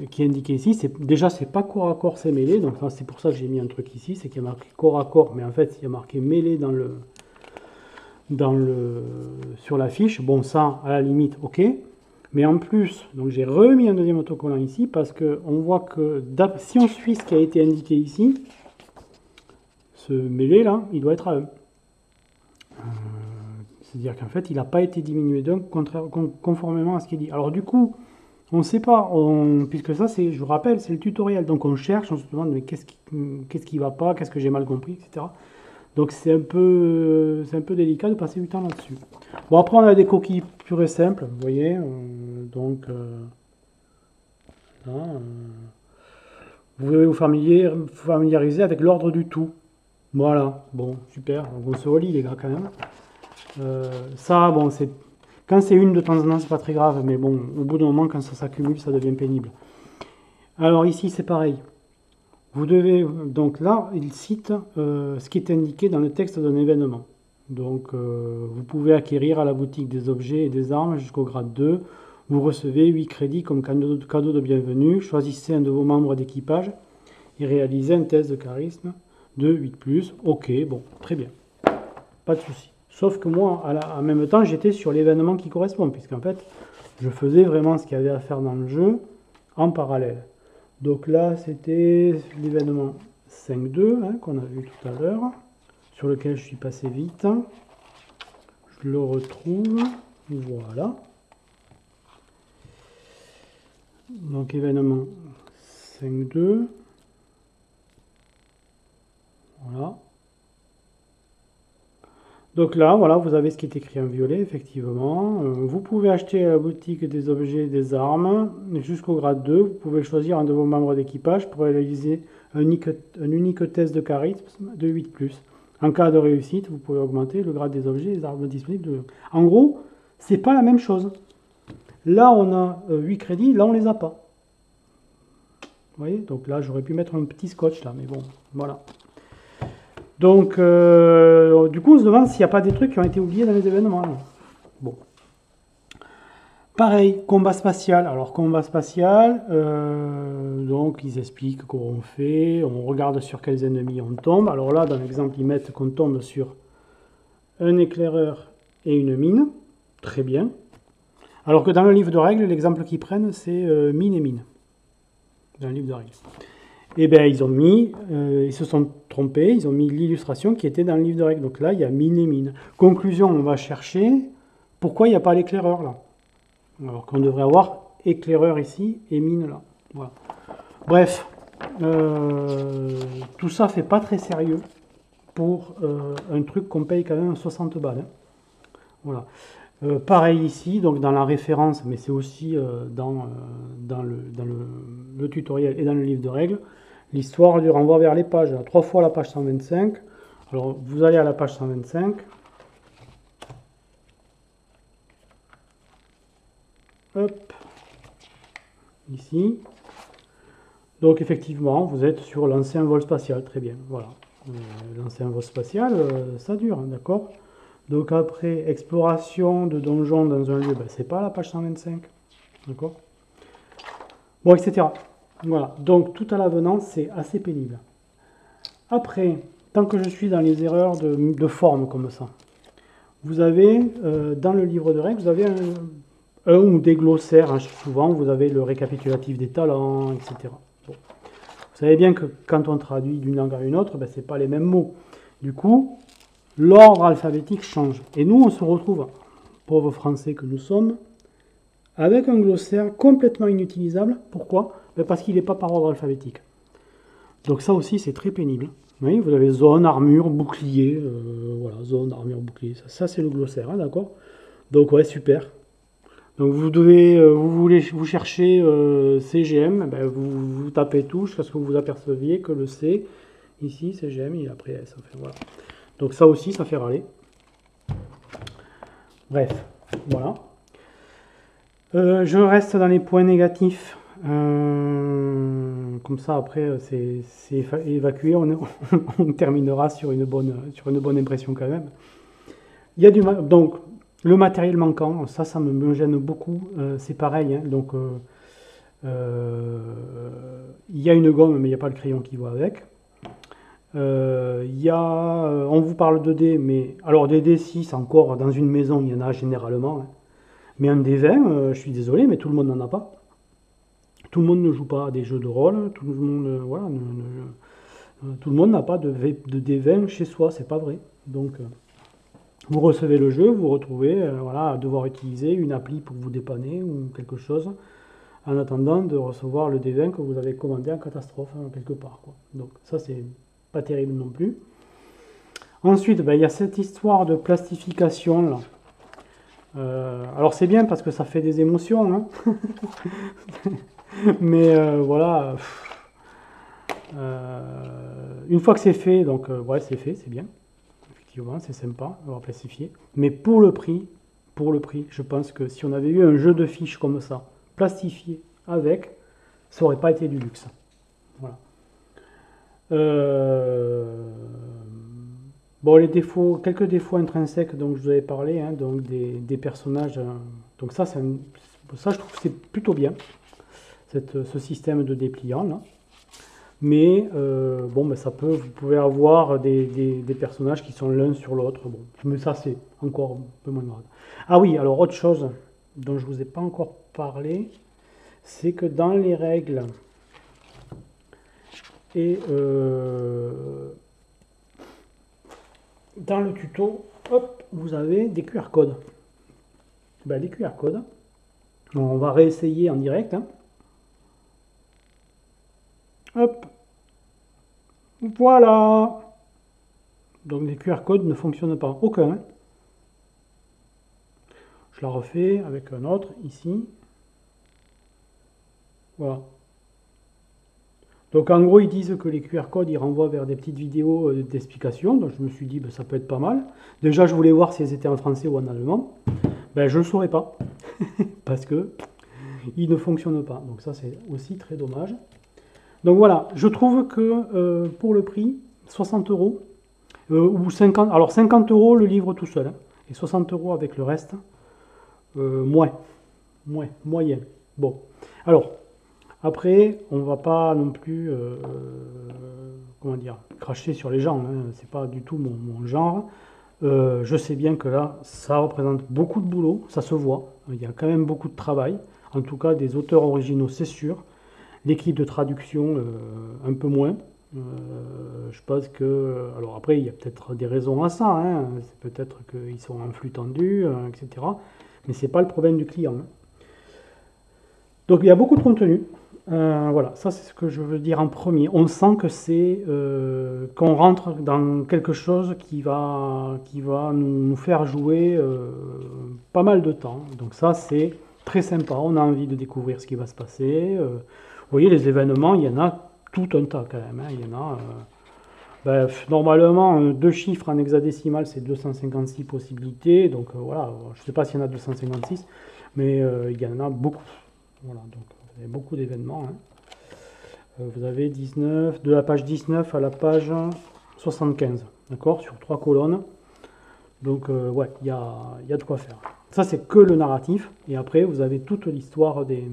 qui est indiqué ici, déjà c'est pas corps à corps, c'est mêlée, donc c'est pour ça que j'ai mis un truc ici, c'est qu'il y a marqué corps à corps, mais en fait il y a marqué mêlée sur la fiche. Bon, ça à la limite, ok, mais en plus, donc j'ai remis un deuxième autocollant ici parce que on voit que si on suit ce qui a été indiqué ici, ce mêlé là, il doit être à 1. C'est-à-dire qu'en fait il n'a pas été diminué d'un conformément à ce qui est dit. Alors du coup, on ne sait pas, puisque ça, je vous rappelle, c'est le tutoriel. Donc on cherche, on se demande mais qu'est-ce qui va pas, qu'est-ce que j'ai mal compris, etc. Donc c'est un peu délicat de passer du temps là-dessus. Bon, après on a des coquilles pures et simples, vous voyez. Donc là, vous pouvez vous familiariser avec l'ordre du tout. Voilà, bon, super. Donc on se relie les gars quand même. Ça, bon, quand c'est une de temps en temps, c'est pas très grave, mais bon, au bout d'un moment, quand ça s'accumule, ça devient pénible. Alors ici, c'est pareil. Vous devez, donc là, il cite ce qui est indiqué dans le texte d'un événement. Donc, vous pouvez acquérir à la boutique des objets et des armes jusqu'au grade 2. Vous recevez 8 crédits comme cadeau de bienvenue. Choisissez un de vos membres d'équipage et réalisez un test de charisme de 8+. Ok, bon, très bien. Pas de souci. Sauf que moi, en même temps, j'étais sur l'événement qui correspond, puisqu'en fait, je faisais vraiment ce qu'il y avait à faire dans le jeu en parallèle. Donc là, c'était l'événement 5.2 hein, qu'on a vu tout à l'heure, sur lequel je suis passé vite. Je le retrouve. Voilà. Donc événement 5.2. Voilà. Donc là, voilà, vous avez ce qui est écrit en violet, effectivement. Vous pouvez acheter à la boutique des objets et des armes jusqu'au grade 2. Vous pouvez choisir un de vos membres d'équipage pour réaliser un unique test de charisme de 8+. En cas de réussite, vous pouvez augmenter le grade des objets et des armes disponibles. En gros, c'est pas la même chose. Là, on a 8 crédits, là, on les a pas. Vous voyez? Donc là, j'aurais pu mettre un petit scotch là, mais bon, voilà. Donc, du coup, on se demande s'il n'y a pas des trucs qui ont été oubliés dans les événements. Là. Bon. Pareil, combat spatial. Alors, combat spatial, donc ils expliquent comment on fait, on regarde sur quels ennemis on tombe. Alors là, dans l'exemple, ils mettent qu'on tombe sur un éclaireur et une mine. Très bien. Alors que dans le livre de règles, l'exemple qu'ils prennent, c'est mine et mine. Dans le livre de règles. Eh bien, ils se sont trompés, ils ont mis l'illustration qui était dans le livre de règles. Donc là, il y a mine et mine. Conclusion, on va chercher pourquoi il n'y a pas l'éclaireur là. Alors qu'on devrait avoir éclaireur ici et mine là. Voilà. Bref, tout ça fait pas très sérieux pour un truc qu'on paye quand même 60 balles. Hein. Voilà. Pareil ici, donc dans la référence, mais c'est aussi dans le tutoriel et dans le livre de règles, l'histoire du renvoi vers les pages. 3 fois la page 125. Alors vous allez à la page 125. Hop. Ici. Donc effectivement, vous êtes sur l'ancien vol spatial. Très bien. Voilà. L'ancien vol spatial, ça dure, hein, d'accord? Donc après, exploration de donjons dans un lieu, ben, c'est pas la page 125. D'accord? Bon, etc. Voilà. Donc tout à l'avenant, c'est assez pénible. Après, tant que je suis dans les erreurs de forme comme ça, vous avez, dans le livre de règles, vous avez un ou des glossaires. Hein, souvent, vous avez le récapitulatif des talents, etc. Bon. Vous savez bien que quand on traduit d'une langue à une autre, ben, ce n'est pas les mêmes mots. Du coup, l'ordre alphabétique change. Et nous, on se retrouve, pauvres Français que nous sommes, avec un glossaire complètement inutilisable. Pourquoi? Ben parce qu'il n'est pas par ordre alphabétique. Donc ça aussi, c'est très pénible. Vous voyez, vous avez zone, armure, bouclier. Voilà, zone, armure, bouclier. Ça c'est le glossaire, hein, d'accord? Donc ouais, super. Donc vous cherchez CGM, ben vous tapez tout jusqu'à ce que vous aperceviez que le C, ici, CGM, et après S. Enfin, voilà. Donc ça aussi, ça fait râler. Bref, voilà. Je reste dans les points négatifs. Comme ça, après, c'est évacué. On terminera sur une bonne impression quand même. Il y a donc le matériel manquant, ça me gêne beaucoup. C'est pareil. Hein, donc, il y a une gomme, mais il n'y a pas le crayon qui va avec. On vous parle de dés, mais alors des D6 encore dans une maison, il y en a généralement. Hein. Mais un D20, je suis désolé, mais tout le monde n'en a pas. Tout le monde ne joue pas à des jeux de rôle, tout le monde, voilà, tout le monde n'a pas de D20 chez soi, c'est pas vrai. Donc, vous recevez le jeu, vous retrouvez voilà, à devoir utiliser une appli pour vous dépanner ou quelque chose, en attendant de recevoir le D20 que vous avez commandé en catastrophe quelque part. Quoi. Donc ça, c'est pas terrible non plus. Ensuite, ben, il y a cette histoire de plastification là. Alors c'est bien parce que ça fait des émotions, hein. Mais voilà, une fois que c'est fait, donc ouais, c'est fait, c'est bien. Effectivement, c'est sympa d'avoir plastifié. Mais pour le prix, je pense que si on avait eu un jeu de fiches comme ça, plastifié avec, ça aurait pas été du luxe. Voilà. Bon, les défauts, quelques défauts intrinsèques dont je vous avais parlé, hein, donc des personnages. Donc ça, ça, je trouve que c'est plutôt bien, ce système de dépliant là. Mais bon, ben, vous pouvez avoir des personnages qui sont l'un sur l'autre. Bon, mais ça c'est encore un peu moins grave. Ah oui, alors autre chose dont je vous ai pas encore parlé, c'est que dans les règles et dans le tuto, hop, vous avez des QR codes. Ben, les QR codes, on va réessayer en direct. Hein. Hop, voilà. Donc les QR codes ne fonctionnent pas, aucun. Hein. Je la refais avec un autre ici. Voilà. Donc en gros, ils disent que les QR codes, ils renvoient vers des petites vidéos d'explication. Donc je me suis dit, ben, ça peut être pas mal. Déjà, je voulais voir si elles étaient en français ou en allemand. Ben, je ne le saurais pas, parce que ils ne fonctionnent pas. Donc ça, c'est aussi très dommage. Donc voilà, je trouve que pour le prix, 60 euros, ou 50, alors 50 euros le livre tout seul, hein, et 60 euros avec le reste, moyen. Bon, alors, après, on va pas non plus, comment dire, cracher sur les gens, hein, c'est pas du tout mon genre. Je sais bien que là, ça représente beaucoup de boulot, ça se voit, il y a quand même beaucoup de travail, en tout cas des auteurs originaux, c'est sûr. L'équipe de traduction, un peu moins. Je pense que. Alors après, il y a peut-être des raisons à ça. Hein. C'est peut-être qu'ils sont en flux tendu, etc. Mais c'est pas le problème du client. Hein. Donc il y a beaucoup de contenu. Voilà, ça c'est ce que je veux dire en premier. On sent que c'est qu'on rentre dans quelque chose qui va nous faire jouer pas mal de temps. Donc ça c'est très sympa. On a envie de découvrir ce qui va se passer. Vous voyez, les événements, il y en a tout un tas quand même. Hein. Il y en a. Normalement, deux chiffres en hexadécimal, c'est 256 possibilités. Donc voilà, je ne sais pas s'il y en a 256, mais il y en a beaucoup. Voilà, donc vous avez beaucoup d'événements. Hein. Vous avez 19, de la page 19 à la page 75, d'accord, sur 3 colonnes. Donc ouais, il y a de quoi faire. Ça, c'est que le narratif. Et après, vous avez toute l'histoire des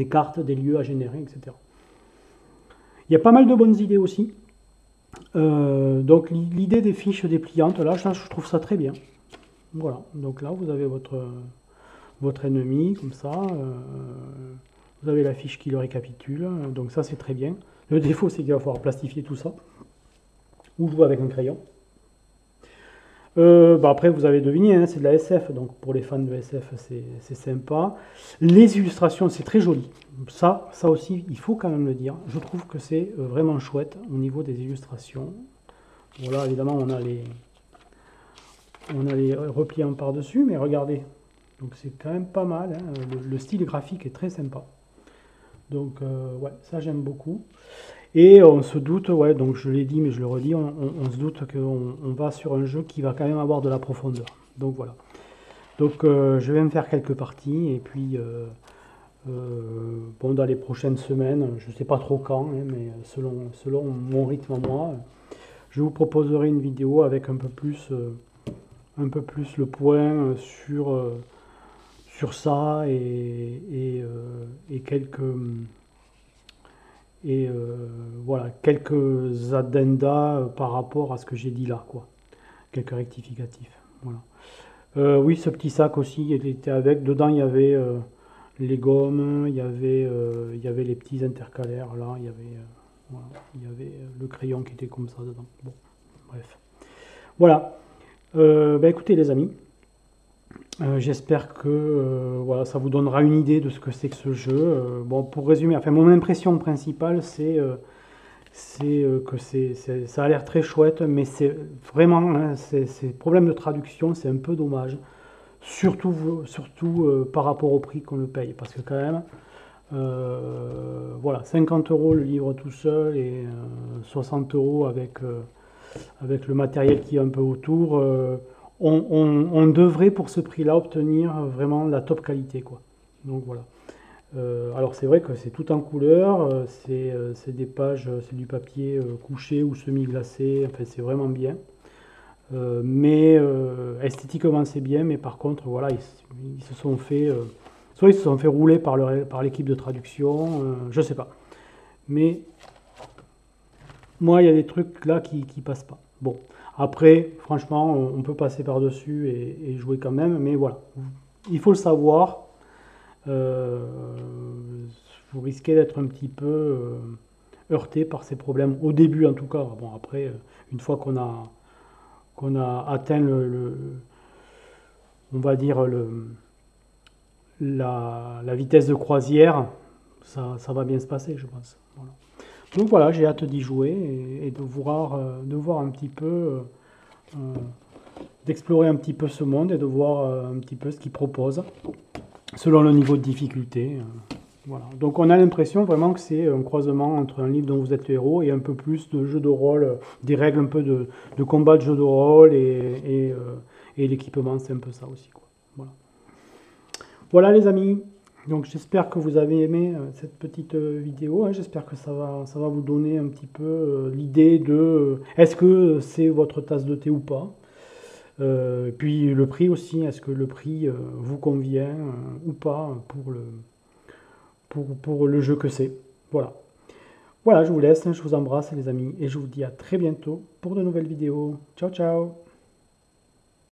cartes, des lieux à générer, etc. Il y a pas mal de bonnes idées aussi. Donc l'idée des fiches dépliantes, là, je trouve ça très bien. Voilà, donc là, vous avez votre ennemi, comme ça. Vous avez la fiche qui le récapitule, donc ça, c'est très bien. Le défaut, c'est qu'il va falloir plastifier tout ça, ou jouer avec un crayon. Après, vous avez deviné, hein, c'est de la SF, donc pour les fans de SF, c'est sympa. Les illustrations, c'est très joli. Ça aussi, il faut quand même le dire. Je trouve que c'est vraiment chouette au niveau des illustrations. Bon, là, évidemment, on a les replis en par-dessus, mais regardez. Donc c'est quand même pas mal. Hein. Le style graphique est très sympa. Donc, ouais, ça j'aime beaucoup. Et on se doute, ouais, donc je l'ai dit, mais je le redis, on se doute qu'on va sur un jeu qui va quand même avoir de la profondeur. Donc voilà. Donc je vais me faire quelques parties, et puis bon, dans les prochaines semaines, je ne sais pas trop quand, hein, mais selon mon rythme à moi, je vous proposerai une vidéo avec un peu plus le point sur ça et quelques. Voilà, quelques addendas par rapport à ce que j'ai dit là, quoi. Quelques rectificatifs. Voilà. Oui, ce petit sac aussi, il était avec. Dedans, il y avait les gommes, il y avait les petits intercalaires, là, voilà, il y avait le crayon qui était comme ça dedans. Bon, bref. Voilà. Écoutez, les amis, j'espère que voilà, ça vous donnera une idée de ce que c'est que ce jeu. Bon, pour résumer, enfin, mon impression principale, c'est que ça a l'air très chouette, mais c'est vraiment, hein, ces problèmes de traduction, c'est un peu dommage. Surtout par rapport au prix qu'on le paye. Parce que quand même, voilà, 50 euros le livre tout seul et 60 euros avec le matériel qui est un peu autour. On devrait pour ce prix-là obtenir vraiment la top qualité, quoi. Donc voilà. Alors c'est vrai que c'est tout en couleur, c'est des pages, c'est du papier couché ou semi-glacé, enfin c'est vraiment bien. Mais esthétiquement c'est bien, mais par contre voilà, ils se sont fait, soit ils se sont fait rouler par l'équipe de traduction, je sais pas. Mais moi il y a des trucs là qui passent pas. Bon, après franchement on peut passer par-dessus et jouer quand même, mais voilà, il faut le savoir. Vous risquez d'être un petit peu heurté par ces problèmes, au début en tout cas. Bon, après, une fois qu'on a atteint on va dire la vitesse de croisière, ça va bien se passer, je pense. Voilà. Donc voilà, j'ai hâte d'y jouer et de voir un petit peu, d'explorer un petit peu ce monde et de voir un petit peu ce qu'il propose selon le niveau de difficulté. Voilà. Donc on a l'impression vraiment que c'est un croisement entre un livre dont vous êtes le héros et un peu plus de jeu de rôle, des règles un peu de combat de jeu de rôle et l'équipement, c'est un peu ça aussi, quoi. Voilà. Voilà les amis, donc j'espère que vous avez aimé cette petite vidéo, hein. J'espère que ça va vous donner un petit peu l'idée de est-ce que c'est votre tasse de thé ou pas. Puis le prix aussi, est-ce que le prix vous convient ou pas pour le jeu que c'est. Voilà. Voilà, je vous laisse, je vous embrasse les amis et je vous dis à très bientôt pour de nouvelles vidéos. Ciao ciao.